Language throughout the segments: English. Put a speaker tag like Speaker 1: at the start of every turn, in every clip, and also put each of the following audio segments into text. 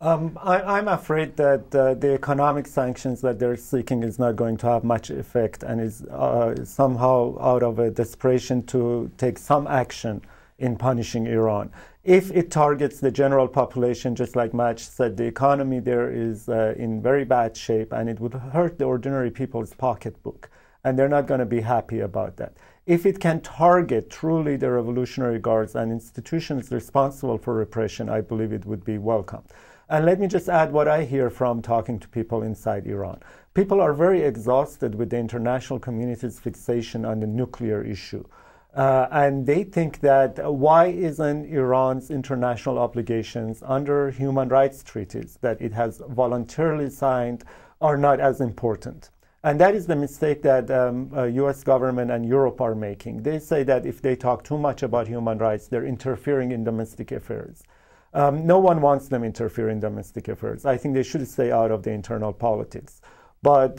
Speaker 1: I'm afraid that the economic sanctions that they're seeking is not going to have much effect and is somehow out of a desperation to take some action in punishing Iran. If it targets the general population, just like Maj said, the economy there is in very bad shape and it would hurt the ordinary people's pocketbook. And they're not going to be happy about that. If it can target truly the Revolutionary Guards and institutions responsible for repression, I believe it would be welcome. And let me just add what I hear from talking to people inside Iran. People are very exhausted with the international community's fixation on the nuclear issue. And they think that why isn't Iran's international obligations under human rights treaties that it has voluntarily signed are not as important? And that is the mistake that U.S. government and Europe are making. They say that if they talk too much about human rights, they're interfering in domestic affairs. No one wants them interfere in domestic affairs. I think they should stay out of the internal politics. But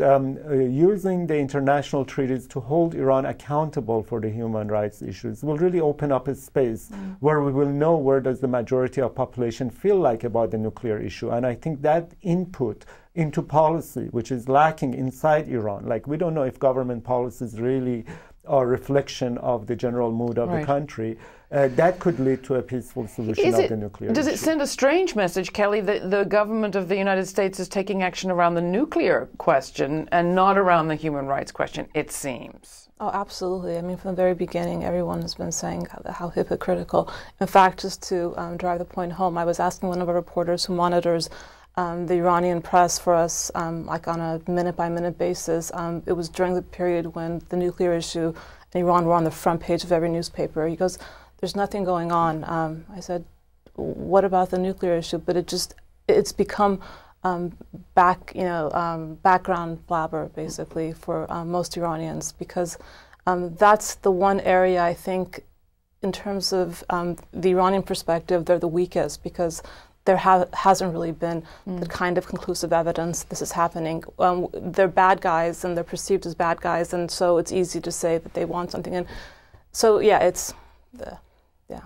Speaker 1: using the international treaties to hold Iran accountable for the human rights issues will really open up a space where we will know where does the majority of population feel like about the nuclear issue. And I think that input into policy, which is lacking inside Iran, like we don't know if government policies really are a reflection of the general mood of the country, that could lead to a peaceful solution of the nuclear issue.
Speaker 2: Does it send a strange message, Kelly, that the government of the United States is taking action around the nuclear question and not around the human rights question, it seems?
Speaker 3: Oh, absolutely. I mean, from the very beginning, everyone has been saying how hypocritical. In fact, just to drive the point home, I was asking one of our reporters who monitors the Iranian press for us, like on a minute-by-minute basis. It was during the period when the nuclear issue in Iran were on the front page of every newspaper. He goes, "There's nothing going on." I said, "What about the nuclear issue?" But it's become background blabber, basically, for most Iranians, because that's the one area I think, in terms of the Iranian perspective, they're the weakest, because there hasn't really been the kind of conclusive evidence this is happening. They're bad guys, and they're perceived as bad guys, and so it's easy to say that they want something. And so, yeah, it's yeah.